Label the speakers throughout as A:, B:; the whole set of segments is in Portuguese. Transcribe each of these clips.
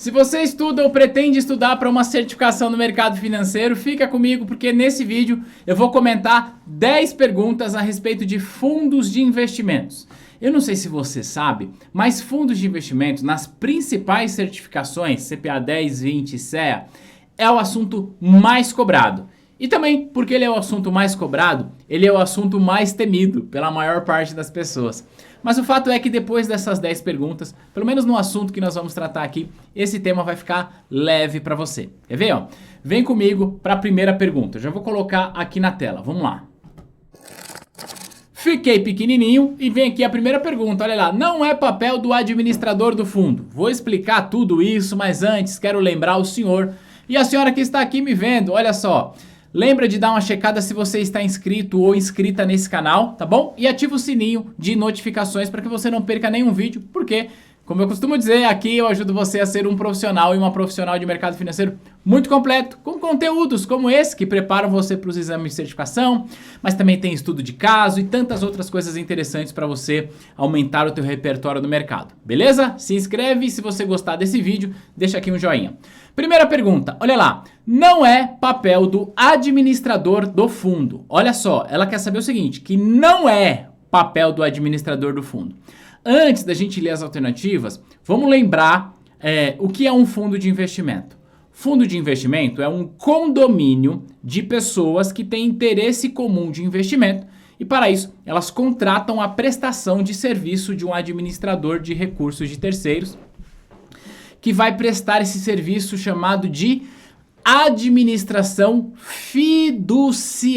A: Se você estuda ou pretende estudar para uma certificação no mercado financeiro, fica comigo porque nesse vídeo eu vou comentar 10 perguntas a respeito de fundos de investimentos. Eu não sei se você sabe, mas fundos de investimentos nas principais certificações, CPA 10, 20 e CEA, é o assunto mais cobrado. E também, porque ele é o assunto mais cobrado, ele é o assunto mais temido pela maior parte das pessoas. Mas o fato é que depois dessas 10 perguntas, pelo menos no assunto que nós vamos tratar aqui, esse tema vai ficar leve para você. Quer ver? Ó? Vem comigo para a primeira pergunta. Eu já vou colocar aqui na tela. Vamos lá. Fiquei pequenininho e vem aqui a primeira pergunta. Olha lá. Não é papel do administrador do fundo. Vou explicar tudo isso, mas antes quero lembrar o senhor e a senhora que está aqui me vendo. Olha só. Lembra de dar uma checada se você está inscrito ou inscrita nesse canal, tá bom? E ativa o sininho de notificações para que você não perca nenhum vídeo, porque, como eu costumo dizer, aqui eu ajudo você a ser um profissional e uma profissional de mercado financeiro muito completo, com conteúdos como esse que preparam você para os exames de certificação, mas também tem estudo de caso e tantas outras coisas interessantes para você aumentar o teu repertório no mercado, beleza? Se inscreve e se você gostar desse vídeo, deixa aqui um joinha. Primeira pergunta, olha lá, não é papel do administrador do fundo. Olha só, ela quer saber o seguinte, que não é papel do administrador do fundo. Antes da gente ler as alternativas, vamos lembrar o que é um fundo de investimento. Fundo de investimento é um condomínio de pessoas que têm interesse comum de investimento e para isso elas contratam a prestação de serviço de um administrador de recursos de terceiros que vai prestar esse serviço chamado de administração fiduciária.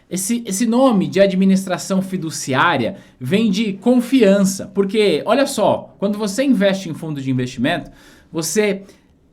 A: Esse nome de administração fiduciária vem de confiança, porque olha só, quando você investe em fundo de investimento, você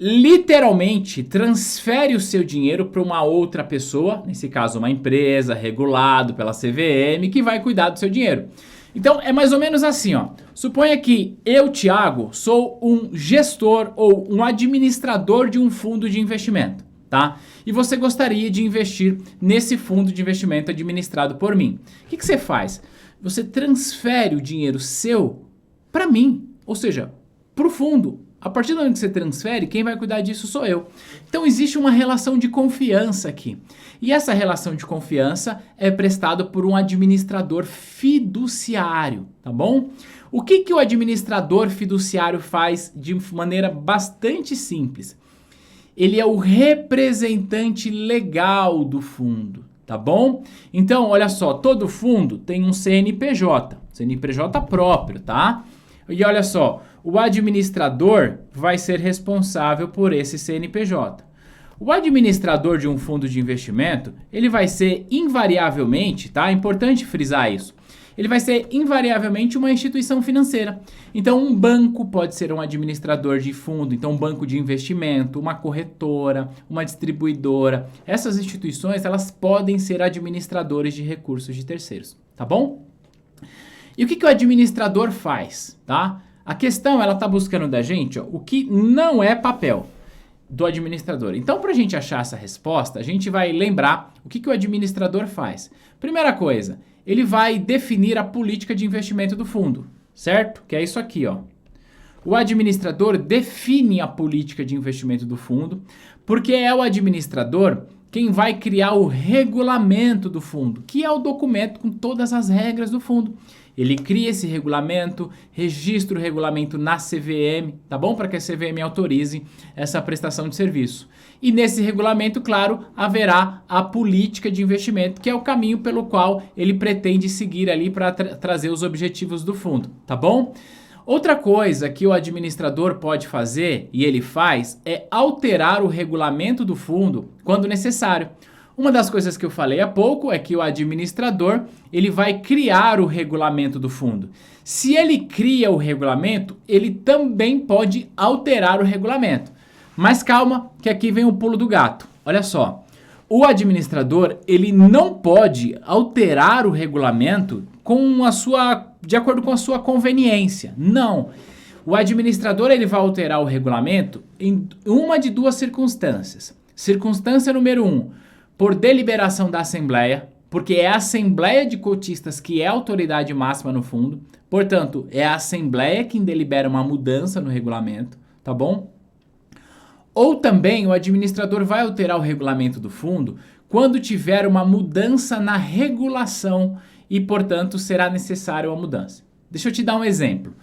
A: literalmente transfere o seu dinheiro para uma outra pessoa, nesse caso uma empresa, regulado pela CVM, que vai cuidar do seu dinheiro. Então é mais ou menos assim, ó. Suponha que eu, Thiago, sou um gestor ou um administrador de um fundo de investimento, tá? E você gostaria de investir nesse fundo de investimento administrado por mim. O que você faz? Você transfere o dinheiro seu para mim, ou seja, para o fundo. A partir do momento que você transfere, quem vai cuidar disso sou eu. Então existe uma relação de confiança aqui. E essa relação de confiança é prestada por um administrador fiduciário, tá bom? O que o administrador fiduciário faz de maneira bastante simples? Ele é o representante legal do fundo, tá bom? Então, olha só, todo fundo tem um CNPJ próprio, tá? E olha só, o administrador vai ser responsável por esse CNPJ. O administrador de um fundo de investimento, ele vai ser invariavelmente, tá? É importante frisar isso. Ele vai ser invariavelmente uma instituição financeira. Então, um banco pode ser um administrador de fundo, então um banco de investimento, uma corretora, uma distribuidora. Essas instituições, elas podem ser administradores de recursos de terceiros, tá bom? E o que o administrador faz, tá? A questão, ela tá buscando da gente, ó, o que não é papel do administrador. Então, para a gente achar essa resposta, a gente vai lembrar o que o administrador faz. Primeira coisa, ele vai definir a política de investimento do fundo, certo? Que é isso aqui, ó. O administrador define a política de investimento do fundo, porque é o administrador quem vai criar o regulamento do fundo, que é o documento com todas as regras do fundo. Ele cria esse regulamento, registra o regulamento na CVM, tá bom? Para que a CVM autorize essa prestação de serviço. E nesse regulamento, claro, haverá a política de investimento, que é o caminho pelo qual ele pretende seguir ali para trazer os objetivos do fundo, tá bom? Outra coisa que o administrador pode fazer, e ele faz, é alterar o regulamento do fundo quando necessário. Uma das coisas que eu falei há pouco é que o administrador, ele vai criar o regulamento do fundo. Se ele cria o regulamento, ele também pode alterar o regulamento. Mas calma, que aqui vem o pulo do gato. Olha só, o administrador, ele não pode alterar o regulamento de acordo com a sua conveniência. Não. O administrador, ele vai alterar o regulamento em uma de duas circunstâncias. Circunstância número 1, por deliberação da Assembleia, porque é a Assembleia de Cotistas que é a autoridade máxima no fundo, portanto, é a Assembleia quem delibera uma mudança no regulamento, tá bom? Ou também o administrador vai alterar o regulamento do fundo quando tiver uma mudança na regulação e, portanto, será necessária uma mudança. Deixa eu te dar um exemplo.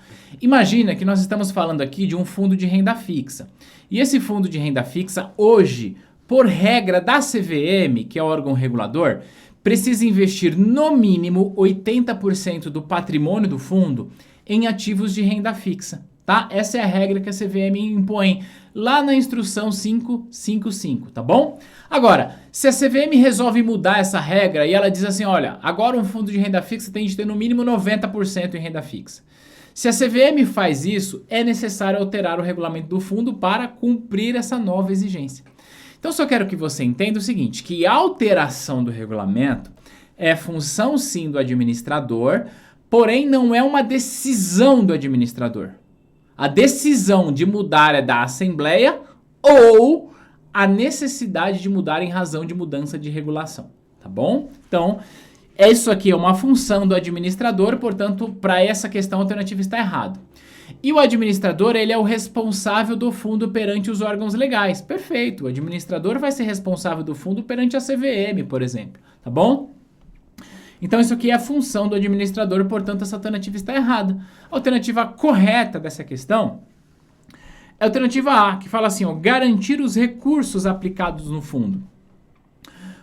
A: Imagina que nós estamos falando aqui de um fundo de renda fixa. E esse fundo de renda fixa, hoje, por regra da CVM, que é o órgão regulador, precisa investir no mínimo 80% do patrimônio do fundo em ativos de renda fixa. Tá? Essa é a regra que a CVM impõe lá na instrução 555, tá bom? Agora, se a CVM resolve mudar essa regra e ela diz assim, olha, agora um fundo de renda fixa tem de ter no mínimo 90% em renda fixa. Se a CVM faz isso, é necessário alterar o regulamento do fundo para cumprir essa nova exigência. Então, só quero que você entenda o seguinte, que a alteração do regulamento é função sim do administrador, porém não é uma decisão do administrador. A decisão de mudar é da Assembleia ou a necessidade de mudar em razão de mudança de regulação, tá bom? Então, isso aqui é uma função do administrador, portanto, para essa questão a alternativa está errado. E o administrador, ele é o responsável do fundo perante os órgãos legais. Perfeito, o administrador vai ser responsável do fundo perante a CVM, por exemplo, tá bom? Então isso aqui é a função do administrador, portanto essa alternativa está errada. A alternativa correta dessa questão é a alternativa A, que fala assim, ó, garantir os recursos aplicados no fundo.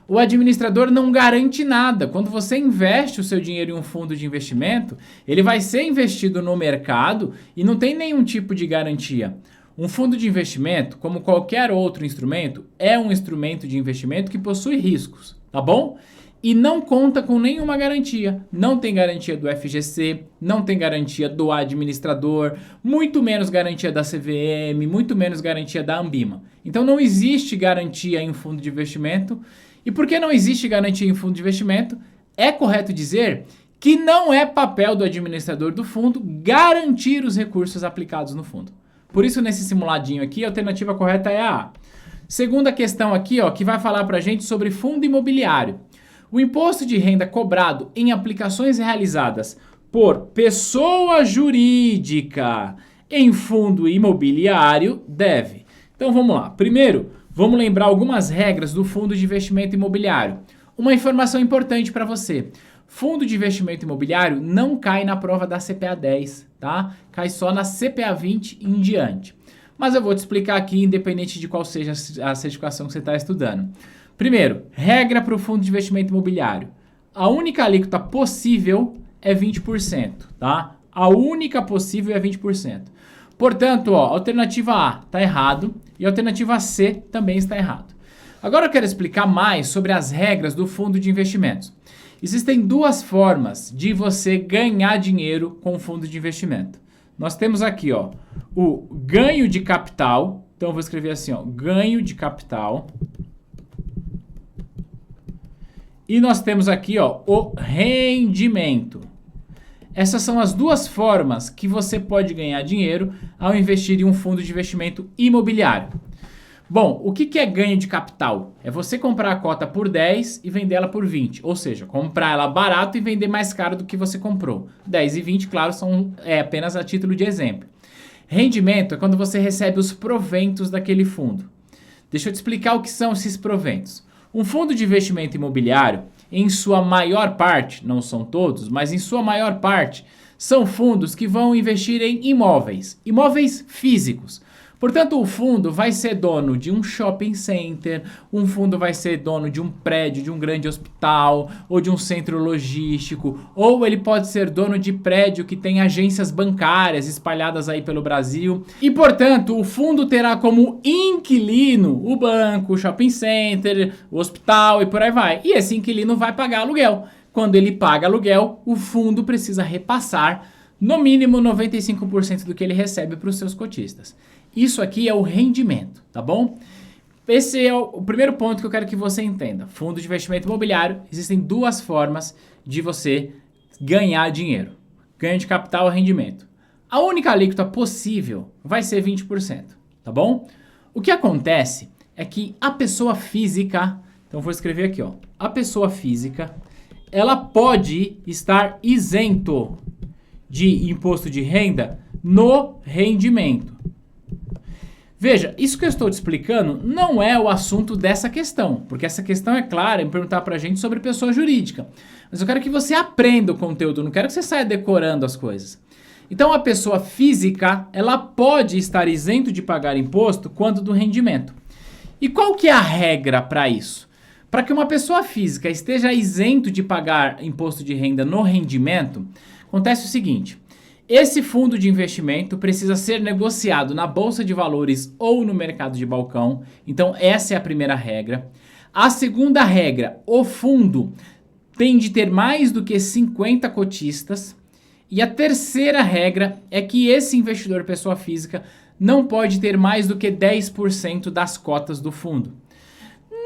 A: O administrador não garante nada. Quando você investe o seu dinheiro em um fundo de investimento, ele vai ser investido no mercado e não tem nenhum tipo de garantia. Um fundo de investimento, como qualquer outro instrumento, é um instrumento de investimento que possui riscos, tá bom? E não conta com nenhuma garantia. Não tem garantia do FGC, não tem garantia do administrador, muito menos garantia da CVM, muito menos garantia da Anbima. Então não existe garantia em um fundo de investimento. E por que não existe garantia em fundo de investimento? É correto dizer que não é papel do administrador do fundo garantir os recursos aplicados no fundo. Por isso, nesse simuladinho aqui, a alternativa correta é a A. Segunda questão aqui, ó, que vai falar pra gente sobre fundo imobiliário. O imposto de renda cobrado em aplicações realizadas por pessoa jurídica em fundo imobiliário deve. Então vamos lá. Primeiro, vamos lembrar algumas regras do fundo de investimento imobiliário. Uma informação importante para você. Fundo de investimento imobiliário não cai na prova da CPA 10, tá? Cai só na CPA 20 e em diante. Mas eu vou te explicar aqui, independente de qual seja a certificação que você está estudando. Primeiro, regra para o fundo de investimento imobiliário. A única alíquota possível é 20%, tá? A única possível é 20%. Portanto, ó, alternativa A está errado e a alternativa C também está errado. Agora eu quero explicar mais sobre as regras do fundo de investimentos. Existem duas formas de você ganhar dinheiro com o fundo de investimento. Nós temos aqui, ó, o ganho de capital. Então eu vou escrever assim, ó, ganho de capital. E nós temos aqui, ó, o rendimento. Essas são as duas formas que você pode ganhar dinheiro ao investir em um fundo de investimento imobiliário. Bom, o que é ganho de capital? É você comprar a cota por 10 e vender ela por 20. Ou seja, comprar ela barato e vender mais caro do que você comprou. 10 e 20, claro, são apenas a título de exemplo. Rendimento é quando você recebe os proventos daquele fundo. Deixa eu te explicar o que são esses proventos. Um fundo de investimento imobiliário, em sua maior parte, não são todos, mas em sua maior parte, são fundos que vão investir em imóveis, imóveis físicos. Portanto, o fundo vai ser dono de um shopping center, um fundo vai ser dono de um prédio, de um grande hospital, ou de um centro logístico, ou ele pode ser dono de prédio que tem agências bancárias espalhadas aí pelo Brasil. E, portanto, o fundo terá como inquilino o banco, o shopping center, o hospital e por aí vai. E esse inquilino vai pagar aluguel. Quando ele paga aluguel, o fundo precisa repassar no mínimo 95% do que ele recebe para os seus cotistas. Isso aqui é o rendimento, tá bom? Esse é o primeiro ponto que eu quero que você entenda. Fundo de investimento imobiliário, existem duas formas de você ganhar dinheiro. Ganho de capital e rendimento. A única alíquota possível vai ser 20%, tá bom? O que acontece é que a pessoa física, então eu vou escrever aqui, ó. A pessoa física, ela pode estar isento de imposto de renda no rendimento. Veja, isso que eu estou te explicando não é o assunto dessa questão, porque essa questão é clara em perguntar pra gente sobre pessoa jurídica. Mas eu quero que você aprenda o conteúdo, não quero que você saia decorando as coisas. Então a pessoa física, ela pode estar isento de pagar imposto quando do rendimento. E qual que é a regra para isso? Para que uma pessoa física esteja isento de pagar imposto de renda no rendimento, acontece o seguinte: esse fundo de investimento precisa ser negociado na bolsa de valores ou no mercado de balcão. Então essa é a primeira regra. A segunda regra, o fundo tem de ter mais do que 50 cotistas. E a terceira regra é que esse investidor pessoa física não pode ter mais do que 10% das cotas do fundo.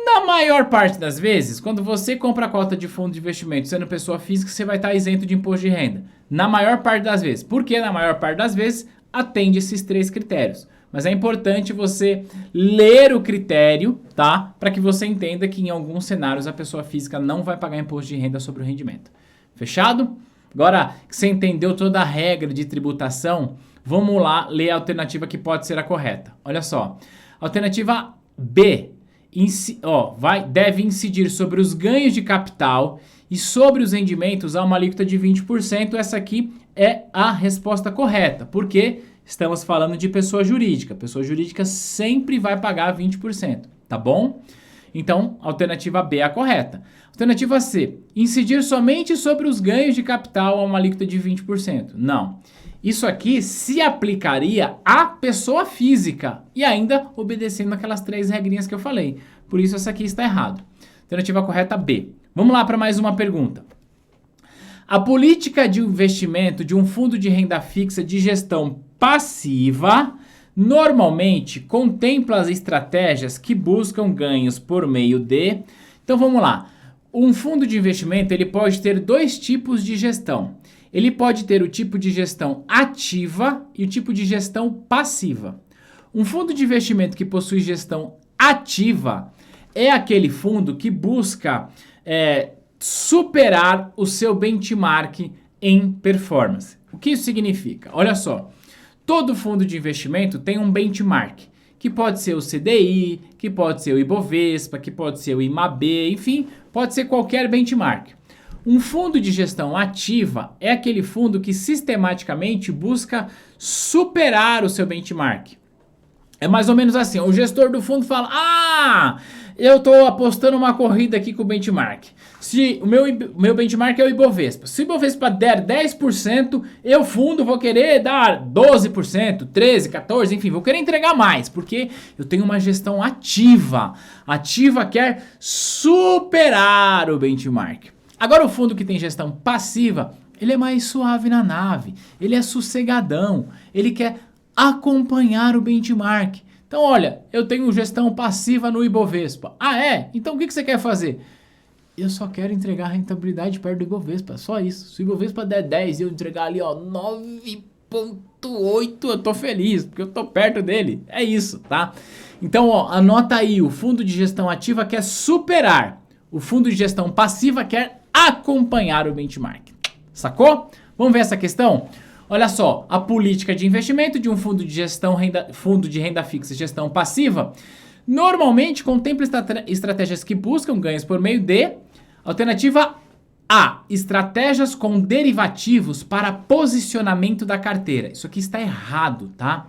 A: Na maior parte das vezes, quando você compra a cota de fundo de investimento sendo pessoa física, você vai estar isento de imposto de renda. Na maior parte das vezes. Porque na maior parte das vezes atende esses 3 critérios. Mas é importante você ler o critério, tá? Para que você entenda que em alguns cenários a pessoa física não vai pagar imposto de renda sobre o rendimento. Fechado? Agora que você entendeu toda a regra de tributação, vamos lá ler a alternativa que pode ser a correta. Olha só. Alternativa B. Deve incidir sobre os ganhos de capital e sobre os rendimentos a uma alíquota de 20%. Essa aqui é a resposta correta, porque estamos falando de pessoa jurídica. Pessoa jurídica sempre vai pagar 20%, tá bom? Então, a alternativa B é a correta. Alternativa C, incidir somente sobre os ganhos de capital a uma alíquota de 20%. Não. Isso aqui se aplicaria à pessoa física e ainda obedecendo aquelas 3 regrinhas que eu falei. Por isso essa aqui está errado. Alternativa correta B. Vamos lá para mais uma pergunta. A política de investimento de um fundo de renda fixa de gestão passiva normalmente contempla as estratégias que buscam ganhos por meio de... Então vamos lá. Um fundo de investimento ele pode ter 2 tipos de gestão. Ele pode ter o tipo de gestão ativa e o tipo de gestão passiva. Um fundo de investimento que possui gestão ativa é aquele fundo que busca superar o seu benchmark em performance. O que isso significa? Olha só, todo fundo de investimento tem um benchmark, que pode ser o CDI, que pode ser o Ibovespa, que pode ser o IMAB, enfim, pode ser qualquer benchmark. Um fundo de gestão ativa é aquele fundo que sistematicamente busca superar o seu benchmark. É mais ou menos assim, o gestor do fundo fala, eu estou apostando uma corrida aqui com o benchmark. Se o meu benchmark é o Ibovespa. Se o Ibovespa der 10%, eu fundo vou querer dar 12%, 13%, 14%, enfim, vou querer entregar mais, porque eu tenho uma gestão ativa. Ativa quer superar o benchmark. Agora o fundo que tem gestão passiva, ele é mais suave na nave, ele é sossegadão, ele quer acompanhar o benchmark. Então olha, eu tenho gestão passiva no Ibovespa. Ah é? Então o que você quer fazer? Eu só quero entregar rentabilidade perto do Ibovespa, só isso. Se o Ibovespa der 10 e eu entregar ali 9,8, eu tô feliz, porque eu tô perto dele. É isso, tá? Então anota aí, o fundo de gestão ativa quer superar. O fundo de gestão passiva quer acompanhar o benchmark. Sacou? Vamos ver essa questão? Olha só, a política de investimento de um fundo de renda fixa e gestão passiva normalmente contempla estratégias que buscam ganhos por meio de alternativa A, estratégias com derivativos para posicionamento da carteira. Isso aqui está errado, tá?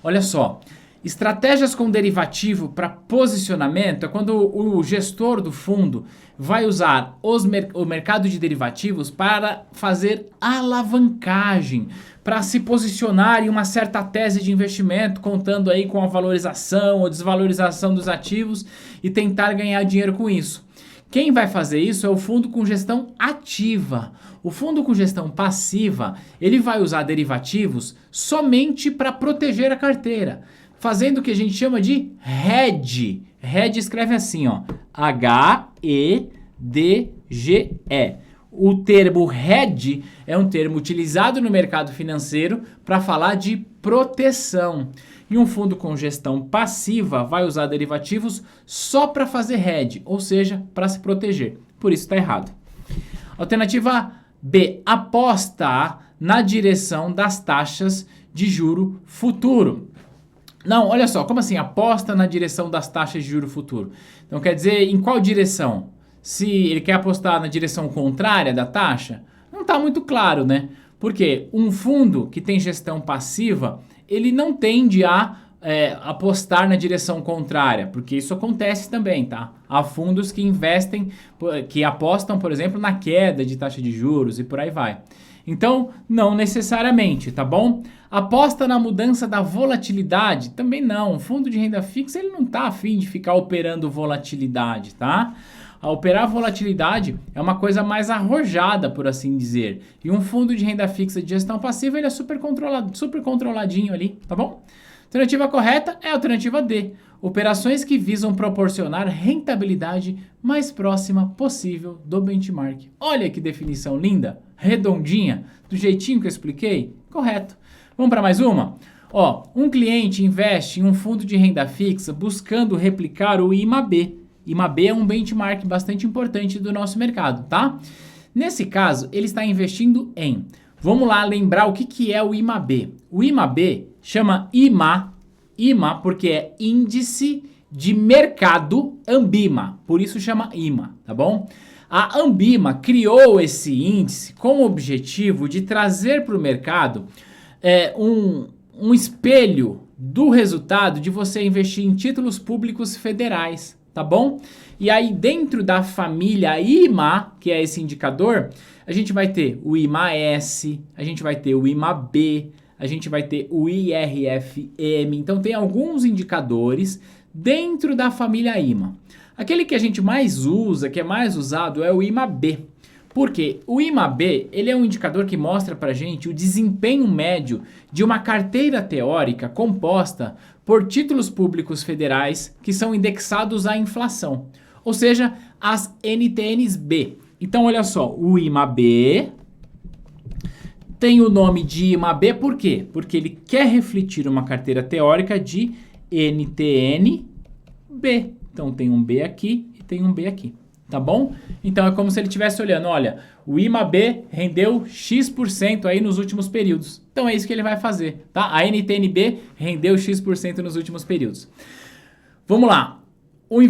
A: Olha só, estratégias com derivativo para posicionamento é quando o gestor do fundo vai usar o mercado de derivativos para fazer alavancagem, para se posicionar em uma certa tese de investimento, contando aí com a valorização ou desvalorização dos ativos e tentar ganhar dinheiro com isso. Quem vai fazer isso é o fundo com gestão ativa. O fundo com gestão passiva, ele vai usar derivativos somente para proteger a carteira, fazendo o que a gente chama de hedge. Hedge escreve assim, ó, H-E-D-G-E. O termo hedge é um termo utilizado no mercado financeiro para falar de proteção. E um fundo com gestão passiva vai usar derivativos só para fazer hedge, ou seja, para se proteger. Por isso está errado. Alternativa B, aposta na direção das taxas de juro futuro. Não, olha só, como assim? Aposta na direção das taxas de juro futuro. Então quer dizer, em qual direção? Se ele quer apostar na direção contrária da taxa, não está muito claro, né? Porque um fundo que tem gestão passiva, ele não tende a apostar na direção contrária, porque isso acontece também, tá? Há fundos que investem, que apostam, por exemplo, na queda de taxa de juros e por aí vai. Então, não necessariamente, tá bom? Aposta na mudança da volatilidade? Também não. Um fundo de renda fixa, ele não tá afim de ficar operando volatilidade, tá? A operar volatilidade é uma coisa mais arrojada, por assim dizer. E um fundo de renda fixa de gestão passiva, ele é super controlado, super controladinho ali, tá bom? Alternativa correta é a alternativa D. Operações que visam proporcionar rentabilidade mais próxima possível do benchmark. Olha que definição linda, redondinha, do jeitinho que eu expliquei. Correto. Vamos para mais uma? Ó, um cliente investe em um fundo de renda fixa buscando replicar o IMAB. IMAB é um benchmark bastante importante do nosso mercado, tá? Nesse caso, ele está investindo em... Vamos lá lembrar o que é o IMAB. O IMAB chama IMA porque é Índice de Mercado Ambima, por isso chama IMA, tá bom? A Ambima criou esse índice com o objetivo de trazer para o mercado um espelho do resultado de você investir em títulos públicos federais, tá bom? E aí dentro da família IMA, que é esse indicador, a gente vai ter o IMA-S, a gente vai ter o IMA-B, a gente vai ter o IRFM. Então tem alguns indicadores dentro da família IMA. Aquele que a gente mais usa, que é mais usado, é o IMA-B. Por quê? O IMA-B, ele é um indicador que mostra pra gente o desempenho médio de uma carteira teórica composta por títulos públicos federais que são indexados à inflação, ou seja, as NTNs-B. Então olha só, o IMA-B tem o nome de IMA-B por quê? Porque ele quer refletir uma carteira teórica de NTN-B. Então tem um B aqui e tem um B aqui, tá bom? Então é como se ele estivesse olhando, olha, o IMA-B rendeu X% aí nos últimos períodos. Então é isso que ele vai fazer, tá? A NTN-B rendeu X% nos últimos períodos. Vamos lá. O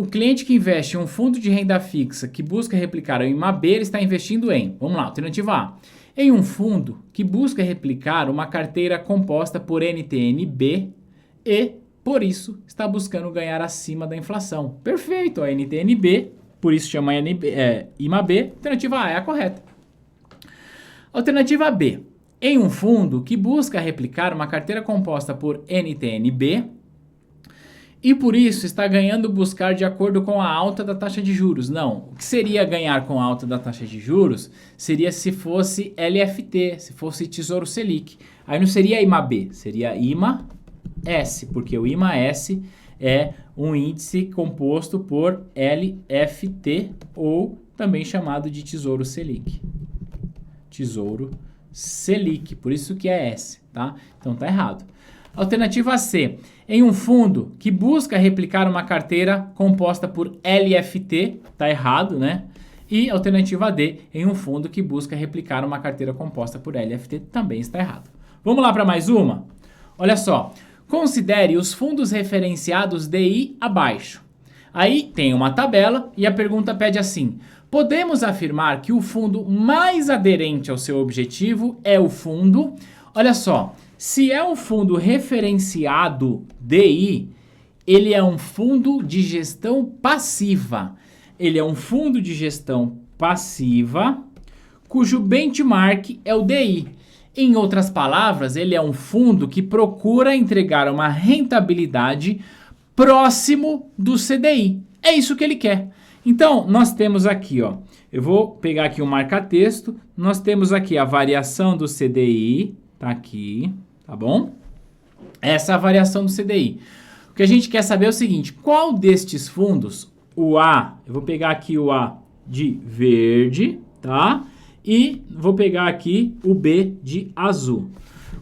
A: cliente que investe em um fundo de renda fixa que busca replicar o IMA-B, ele está investindo em, vamos lá, alternativa A, em um fundo que busca replicar uma carteira composta por NTN-B e, por isso, está buscando ganhar acima da inflação. Perfeito, a NTN-B, por isso chama IMA-B, alternativa A é a correta. Alternativa B, em um fundo que busca replicar uma carteira composta por NTN-B e por isso está ganhando buscar de acordo com a alta da taxa de juros. Não, o que seria ganhar com a alta da taxa de juros seria se fosse LFT, se fosse Tesouro Selic. Aí não seria IMA-B, seria IMA-S, porque o IMA-S é um índice composto por LFT ou também chamado de Tesouro Selic. Tesouro Selic, por isso que é S, tá? Então tá errado. Alternativa C, em um fundo que busca replicar uma carteira composta por LFT, tá errado, né? E alternativa D, em um fundo que busca replicar uma carteira composta por LFT, também está errado. Vamos lá para mais uma? Olha só, considere os fundos referenciados DI abaixo. Aí tem uma tabela e a pergunta pede assim: podemos afirmar que o fundo mais aderente ao seu objetivo é o fundo... Olha só, se é um fundo referenciado DI, ele é um fundo de gestão passiva. Ele é um fundo de gestão passiva cujo benchmark é o DI. Em outras palavras, ele é um fundo que procura entregar uma rentabilidade próximo do CDI. É isso que ele quer. Então, nós temos aqui, ó, eu vou pegar aqui o marca-texto, nós temos aqui a variação do CDI, tá aqui, tá bom? Essa é a variação do CDI. O que a gente quer saber é o seguinte, qual destes fundos, o A, eu vou pegar aqui o A de verde, tá? E vou pegar aqui o B de azul.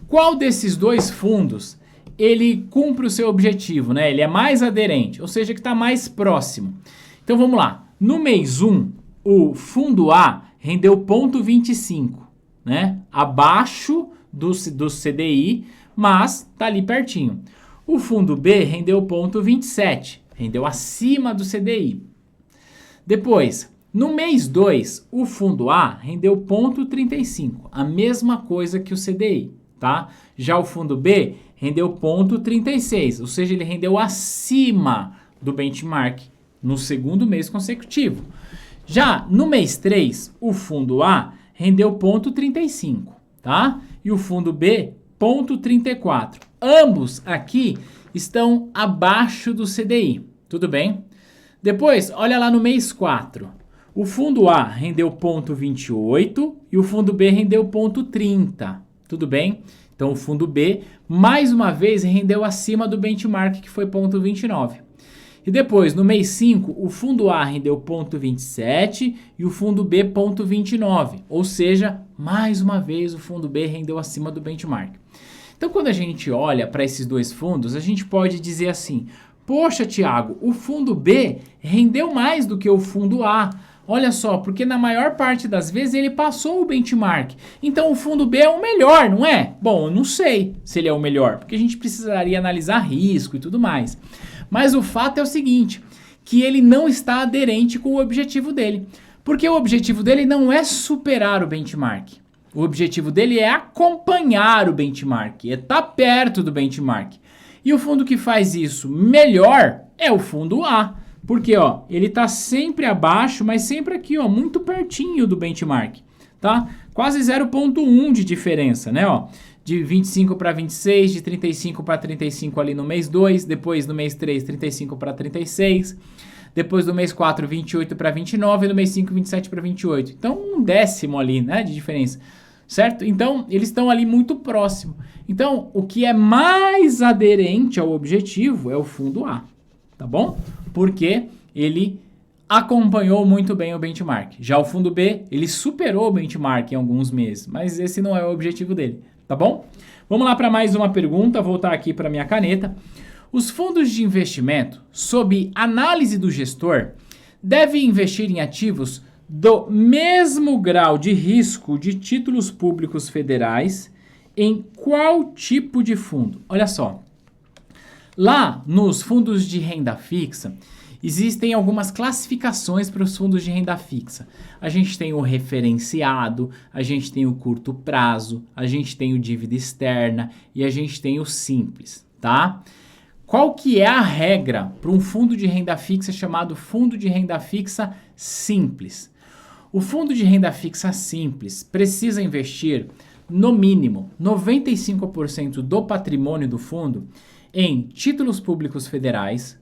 A: Qual desses dois fundos ele cumpre o seu objetivo, né? Ele é mais aderente, ou seja, que está mais próximo. Então vamos lá. No mês 1, o fundo A rendeu 0,25, né? Abaixo do CDI, mas tá ali pertinho. O fundo B rendeu 0,27, rendeu acima do CDI. Depois, no mês 2, o fundo A rendeu 0,35, a mesma coisa que o CDI, tá? Já o fundo B rendeu 0,36, ou seja, ele rendeu acima do benchmark no segundo mês consecutivo. Já no mês 3, o fundo A rendeu 0,35, tá? E o fundo B, 0,34. Ambos aqui estão abaixo do CDI, tudo bem? Depois, olha lá no mês 4. O fundo A rendeu 0,28 e o fundo B rendeu 0,30, tudo bem? Então o fundo B, mais uma vez, rendeu acima do benchmark, que foi 0,29. E depois, no mês 5, o fundo A rendeu 0,27 e o fundo B 0,29. Ou seja, mais uma vez o fundo B rendeu acima do benchmark. Então, quando a gente olha para esses dois fundos, a gente pode dizer assim: poxa, Thiago, o fundo B rendeu mais do que o fundo A. Olha só, porque na maior parte das vezes ele passou o benchmark. Então o fundo B é o melhor, não é? Bom, eu não sei se ele é o melhor, porque a gente precisaria analisar risco e tudo mais. Mas o fato é o seguinte, que ele não está aderente com o objetivo dele. Porque o objetivo dele não é superar o benchmark. O objetivo dele é acompanhar o benchmark, é estar perto do benchmark. E o fundo que faz isso melhor é o fundo A. Porque, ó, ele tá sempre abaixo, mas sempre aqui, ó, muito pertinho do benchmark, tá? Quase 0,1 de diferença, né, ó? De 25 para 26, de 35 para 35 ali no mês 2, depois no mês 3, 35 para 36, depois no mês 4, 28 para 29 e no mês 5, 27 para 28. Então, um décimo ali, né, de diferença, certo? Então, eles estão ali muito próximo. Então, o que é mais aderente ao objetivo é o fundo A, tá bom? Porque ele acompanhou muito bem o benchmark. Já o fundo B, ele superou o benchmark em alguns meses, mas esse não é o objetivo dele, tá bom? Vamos lá para mais uma pergunta, voltar aqui para minha caneta. Os fundos de investimento, sob análise do gestor, devem investir em ativos do mesmo grau de risco de títulos públicos federais em qual tipo de fundo? Olha só. Lá nos fundos de renda fixa, existem algumas classificações para os fundos de renda fixa. A gente tem o referenciado, a gente tem o curto prazo, a gente tem o dívida externa e a gente tem o simples, tá? Qual que é a regra para um fundo de renda fixa chamado fundo de renda fixa simples? O fundo de renda fixa simples precisa investir, no mínimo, 95% do patrimônio do fundo em títulos públicos federais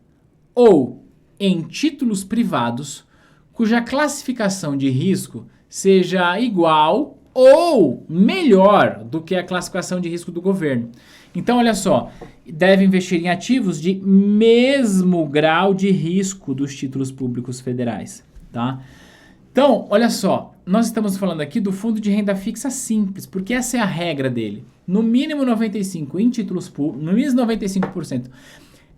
A: ou em títulos privados cuja classificação de risco seja igual ou melhor do que a classificação de risco do governo. Então, olha só, deve investir em ativos de mesmo grau de risco dos títulos públicos federais, tá? Então, olha só, nós estamos falando aqui do fundo de renda fixa simples, porque essa é a regra dele. No mínimo 95% em títulos públicos, no mínimo 95%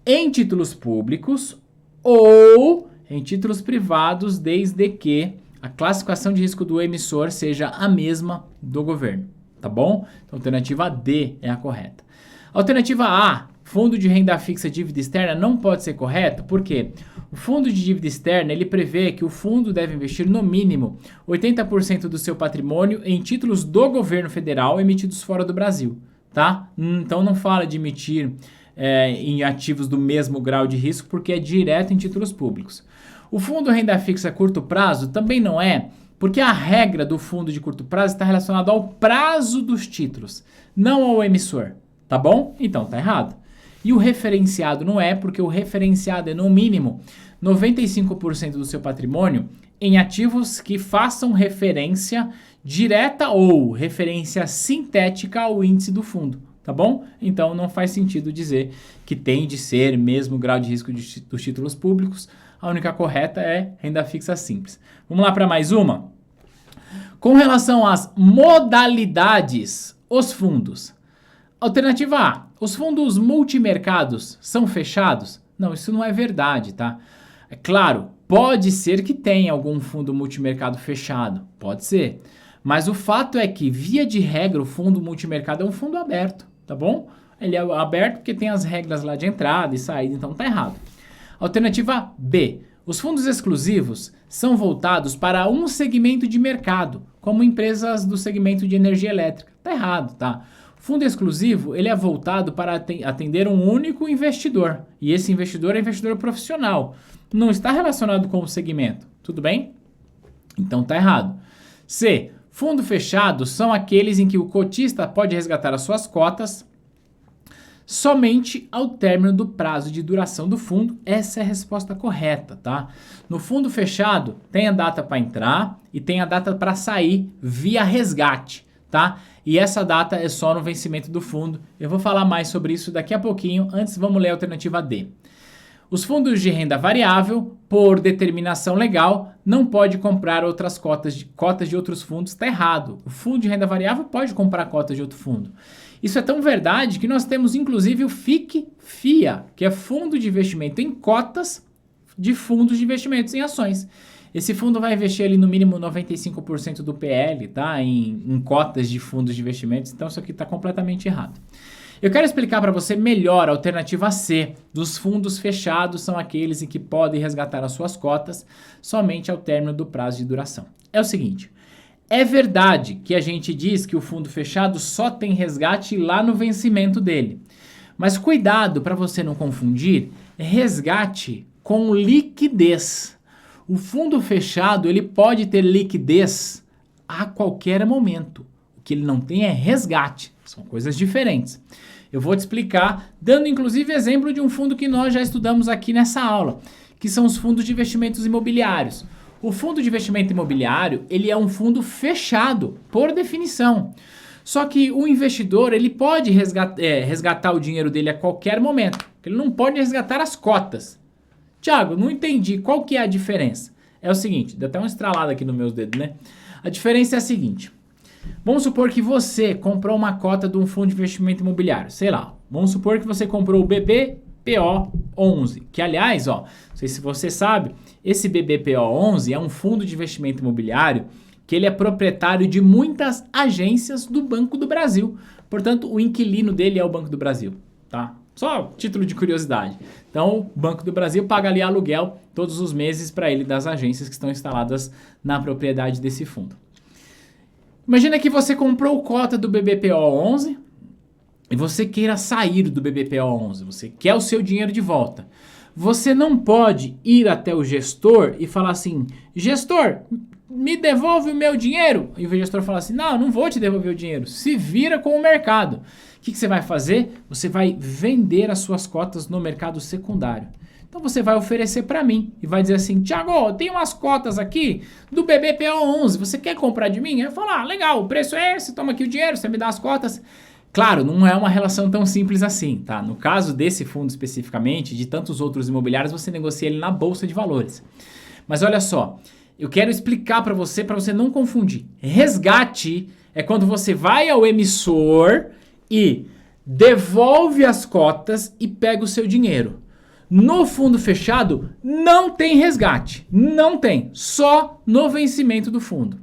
A: em títulos públicos ou em títulos privados, desde que a classificação de risco do emissor seja a mesma do governo, tá bom? Então, alternativa D é a correta. Alternativa A, fundo de renda fixa dívida externa, não pode ser correto, porque o fundo de dívida externa, ele prevê que o fundo deve investir no mínimo 80% do seu patrimônio em títulos do governo federal emitidos fora do Brasil, tá? Então não fala de emitir em ativos do mesmo grau de risco, porque é direto em títulos públicos. O fundo renda fixa a curto prazo também não é, porque a regra do fundo de curto prazo está relacionada ao prazo dos títulos, não ao emissor, tá bom? Então tá errado. E o referenciado não é, porque o referenciado é no mínimo 95% do seu patrimônio em ativos que façam referência direta ou referência sintética ao índice do fundo, tá bom? Então não faz sentido dizer que tem de ser mesmo grau de risco dos títulos públicos. A única correta é renda fixa simples. Vamos lá para mais uma? Com relação às modalidades, os fundos. Alternativa A, os fundos multimercados são fechados? Não, isso não é verdade, tá? É claro, pode ser que tenha algum fundo multimercado fechado, pode ser. Mas o fato é que, via de regra, o fundo multimercado é um fundo aberto, tá bom? Ele é aberto porque tem as regras lá de entrada e saída, então tá errado. Alternativa B. Os fundos exclusivos são voltados para um segmento de mercado, como empresas do segmento de energia elétrica. Tá errado, tá? O fundo exclusivo, ele é voltado para atender um único investidor. E esse investidor é investidor profissional. Não está relacionado com o segmento. Tudo bem? Então tá errado. C. Fundo fechado são aqueles em que o cotista pode resgatar as suas cotas somente ao término do prazo de duração do fundo. Essa é a resposta correta, tá? No fundo fechado, tem a data para entrar e tem a data para sair via resgate, tá? E essa data é só no vencimento do fundo. Eu vou falar mais sobre isso daqui a pouquinho. Antes, vamos ler a alternativa D. Os fundos de renda variável, por determinação legal, não pode comprar outras cotas de outros fundos. Está errado. O fundo de renda variável pode comprar cotas de outro fundo. Isso é tão verdade que nós temos inclusive o FIC-FIA, que é Fundo de Investimento em Cotas de Fundos de Investimentos em Ações. Esse fundo vai investir ali no mínimo 95% do PL, tá? Em cotas de fundos de investimentos. Então isso aqui está completamente errado. Eu quero explicar para você melhor a alternativa C. Dos fundos fechados são aqueles em que podem resgatar as suas cotas somente ao término do prazo de duração. É o seguinte, é verdade que a gente diz que o fundo fechado só tem resgate lá no vencimento dele. Mas cuidado para você não confundir resgate com liquidez. O fundo fechado, ele pode ter liquidez a qualquer momento. O que ele não tem é resgate. São coisas diferentes. Eu vou te explicar, dando inclusive exemplo de um fundo que nós já estudamos aqui nessa aula, que são os fundos de investimentos imobiliários. O fundo de investimento imobiliário, ele é um fundo fechado, por definição. Só que o investidor, ele pode resgatar o dinheiro dele a qualquer momento. Ele não pode resgatar as cotas. Tiago, não entendi. Qual que é a diferença? É o seguinte, deu até uma estralada aqui nos meus dedos, né? A diferença é a seguinte. Vamos supor que você comprou uma cota de um fundo de investimento imobiliário. Sei lá, vamos supor que você comprou o BBPO11. Que, aliás, ó, não sei se você sabe, esse BBPO11 é um fundo de investimento imobiliário que ele é proprietário de muitas agências do Banco do Brasil. Portanto, o inquilino dele é o Banco do Brasil, tá? Só título de curiosidade. Então, o Banco do Brasil paga ali aluguel todos os meses para ele das agências que estão instaladas na propriedade desse fundo. Imagina que você comprou cota do BBPO11 e você queira sair do BBPO11. Você quer o seu dinheiro de volta. Você não pode ir até o gestor e falar assim, gestor, me devolve o meu dinheiro. E o gestor fala assim, não vou te devolver o dinheiro. Se vira com o mercado. O que você vai fazer? Você vai vender as suas cotas no mercado secundário. Então você vai oferecer para mim e vai dizer assim, Tiago, eu tenho umas cotas aqui do BBPO11, você quer comprar de mim? Eu falo, legal, o preço é esse, toma aqui o dinheiro, você me dá as cotas. Claro, não é uma relação tão simples assim, tá? No caso desse fundo especificamente, de tantos outros imobiliários, você negocia ele na Bolsa de Valores. Mas olha só, eu quero explicar para você não confundir. Resgate é quando você vai ao emissor e devolve as cotas e pega o seu dinheiro. No fundo fechado, não tem resgate. Não tem. Só no vencimento do fundo.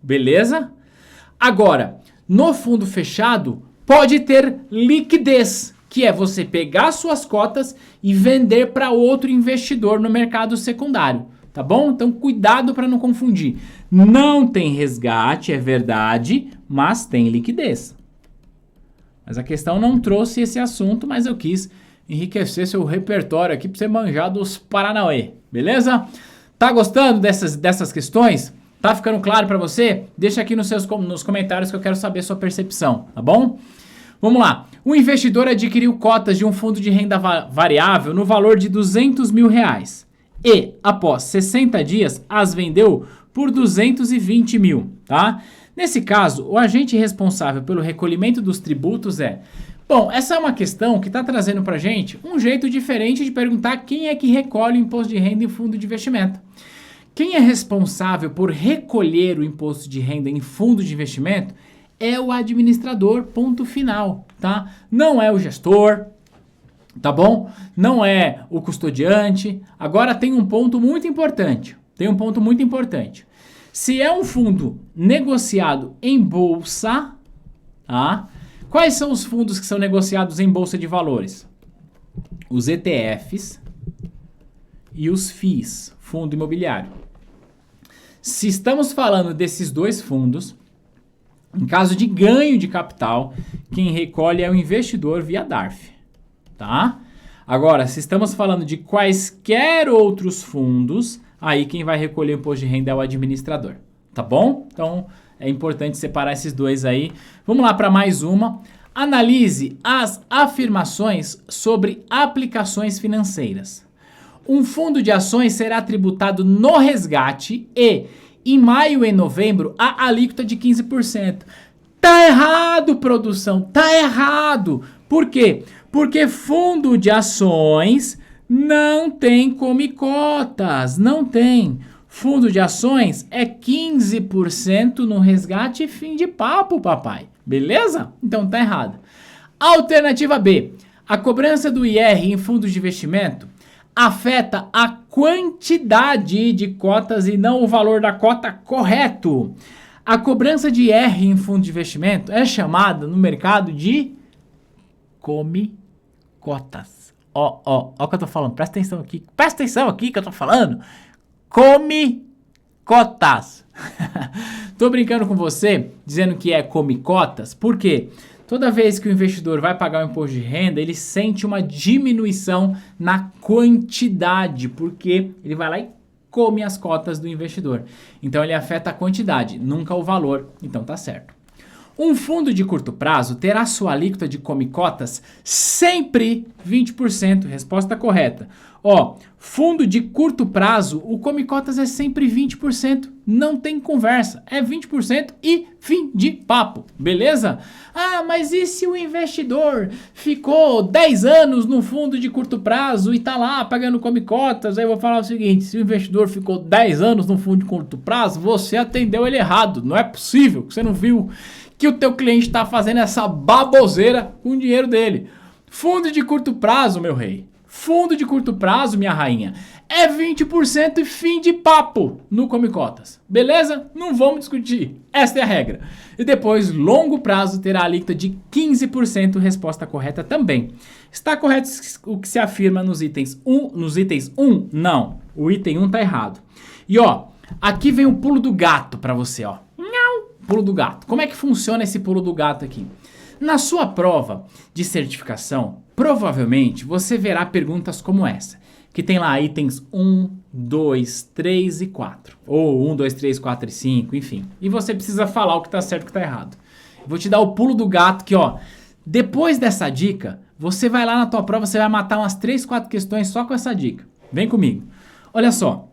A: Beleza? Agora, no fundo fechado, pode ter liquidez, que é você pegar suas cotas e vender para outro investidor no mercado secundário. Tá bom? Então, cuidado para não confundir. Não tem resgate, é verdade, mas tem liquidez. Mas a questão não trouxe esse assunto, mas eu quis enriquecer seu repertório aqui para você manjar dos Paranauê, beleza? Tá gostando dessas questões? Tá ficando claro para você? Deixa aqui nos comentários que eu quero saber sua percepção, tá bom? Vamos lá. O investidor adquiriu cotas de um fundo de renda variável no valor de R$200 mil e, após 60 dias, as vendeu por 220 mil, tá? Nesse caso, o agente responsável pelo recolhimento dos tributos é... Bom, essa é uma questão que está trazendo para a gente um jeito diferente de perguntar quem é que recolhe o imposto de renda em fundo de investimento. Quem é responsável por recolher o imposto de renda em fundo de investimento é o administrador, ponto final, tá? Não é o gestor, tá bom? Não é o custodiante. Agora tem um ponto muito importante. Se é um fundo negociado em bolsa, tá? Quais são os fundos que são negociados em bolsa de valores? Os ETFs e os FIIs, fundo imobiliário. Se estamos falando desses dois fundos, em caso de ganho de capital, quem recolhe é o investidor via DARF, tá? Agora, se estamos falando de quaisquer outros fundos, aí quem vai recolher o imposto de renda é o administrador, tá bom? Então, é importante separar esses dois aí. Vamos lá para mais uma. Analise as afirmações sobre aplicações financeiras. Um fundo de ações será tributado no resgate e, em maio e novembro, a alíquota de 15%. Tá errado, produção, tá errado. Por quê? Porque fundo de ações não tem come-cotas, não tem. Fundo de ações é 15% no resgate e fim de papo, papai. Beleza? Então tá errado. Alternativa B. A cobrança do IR em fundos de investimento afeta a quantidade de cotas e não o valor da cota correto. A cobrança de IR em fundo de investimento é chamada no mercado de come-cotas. Ó o que eu tô falando. Presta atenção aqui que eu tô falando. Come-cotas. Tô brincando com você, dizendo que é come-cotas, por quê? Toda vez que o investidor vai pagar o imposto de renda, ele sente uma diminuição na quantidade, porque ele vai lá e come as cotas do investidor. Então ele afeta a quantidade, nunca o valor. Então tá certo. Um fundo de curto prazo terá sua alíquota de come-cotas sempre 20%. Resposta correta. Ó, fundo de curto prazo, o come-cotas é sempre 20%. Não tem conversa. É 20% e fim de papo. Beleza? Ah, mas e se o investidor ficou 10 anos no fundo de curto prazo e tá lá pagando come-cotas? Aí eu vou falar o seguinte, se o investidor ficou 10 anos no fundo de curto prazo, você atendeu ele errado. Não é possível que você não viu que o teu cliente está fazendo essa baboseira com o dinheiro dele. Fundo de curto prazo, meu rei. Fundo de curto prazo, minha rainha, é 20% e fim de papo no come-cotas. Beleza? Não vamos discutir. Esta é a regra. E depois, longo prazo terá a alíquota de 15%. Resposta correta também. Está correto o que se afirma nos itens 1? Nos itens 1? Não. O item 1 está errado. E ó, aqui vem o pulo do gato para você, ó. Pulo do gato. Como é que funciona esse pulo do gato aqui? Na sua prova de certificação, provavelmente você verá perguntas como essa, que tem lá itens 1, 2, 3 e 4. Ou 1, 2, 3, 4 e 5, enfim. E você precisa falar o que está certo e o que está errado. Vou te dar o pulo do gato que, ó, depois dessa dica, você vai lá na tua prova, você vai matar umas 3, 4 questões só com essa dica. Vem comigo. Olha só.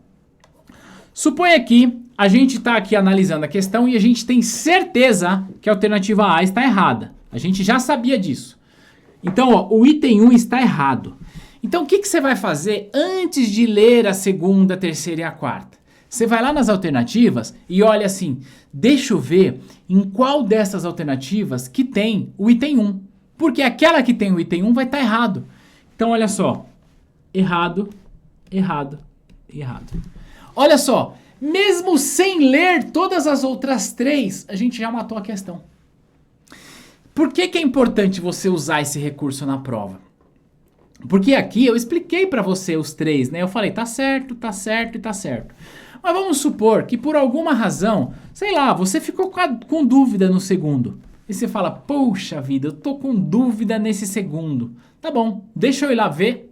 A: Suponha que a gente está aqui analisando a questão e a gente tem certeza que a alternativa A está errada. A gente já sabia disso. Então, ó, o item 1 está errado. Então, o que você vai fazer antes de ler a segunda, a terceira e a quarta? Você vai lá nas alternativas e olha assim, deixa eu ver em qual dessas alternativas que tem o item 1. Porque aquela que tem o item 1 vai estar errado. Então, olha só. Errado, errado, errado. Olha só. Mesmo sem ler todas as outras 3, a gente já matou a questão. Por que é importante você usar esse recurso na prova? Porque aqui eu expliquei para você os 3, né? Eu falei, tá certo, tá certo e tá certo. Mas vamos supor que por alguma razão, sei lá, você ficou com dúvida no segundo. E você fala, poxa vida, eu tô com dúvida nesse segundo. Tá bom, deixa eu ir lá ver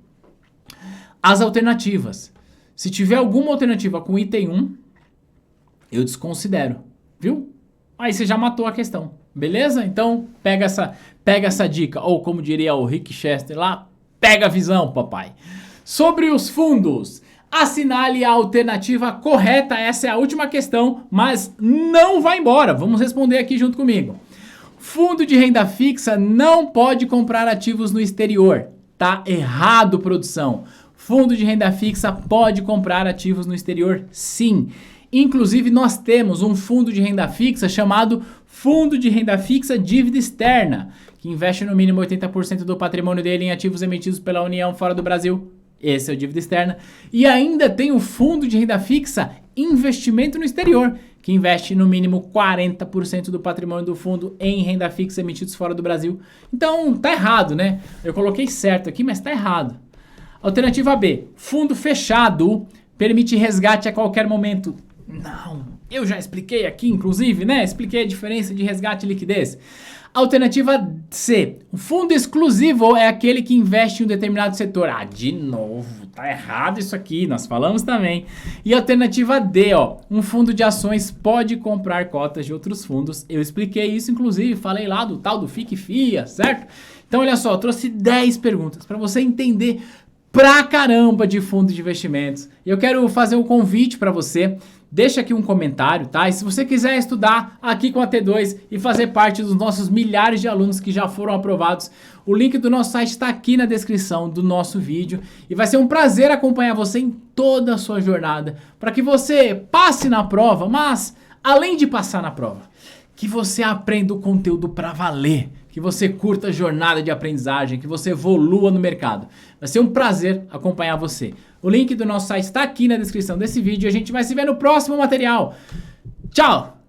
A: as alternativas. Se tiver alguma alternativa com item 1, eu desconsidero, viu? Aí você já matou a questão, beleza? Então pega essa dica, ou como diria o Rick Chester lá, pega a visão, papai. Sobre os fundos, assinale a alternativa correta, essa é a última questão, mas não vai embora, vamos responder aqui junto comigo. Fundo de renda fixa não pode comprar ativos no exterior, tá errado, produção. Fundo de renda fixa pode comprar ativos no exterior, sim. Inclusive, nós temos um fundo de renda fixa chamado Fundo de Renda Fixa Dívida Externa, que investe no mínimo 80% do patrimônio dele em ativos emitidos pela União fora do Brasil. Esse é o dívida externa. E ainda tem o Fundo de Renda Fixa Investimento no Exterior, que investe no mínimo 40% do patrimônio do fundo em renda fixa emitidos fora do Brasil. Então, tá errado, né? Eu coloquei certo aqui, mas tá errado. Alternativa B, fundo fechado permite resgate a qualquer momento. Não, eu já expliquei aqui, inclusive, né? Expliquei a diferença de resgate e liquidez. Alternativa C, o fundo exclusivo é aquele que investe em um determinado setor. Ah, de novo, tá errado isso aqui, nós falamos também. E alternativa D, ó, um fundo de ações pode comprar cotas de outros fundos. Eu expliquei isso, inclusive, falei lá do tal do FIC FIA, certo? Então, olha só, eu trouxe 10 perguntas para você entender pra caramba de fundo de investimentos. E eu quero fazer um convite para você. Deixa aqui um comentário, tá? E se você quiser estudar aqui com a T2 e fazer parte dos nossos milhares de alunos que já foram aprovados, o link do nosso site está aqui na descrição do nosso vídeo. E vai ser um prazer acompanhar você em toda a sua jornada, para que você passe na prova, mas além de passar na prova, que você aprenda o conteúdo para valer, que você curta a jornada de aprendizagem, que você evolua no mercado. Vai ser um prazer acompanhar você. O link do nosso site está aqui na descrição desse vídeo e a gente vai se ver no próximo material. Tchau!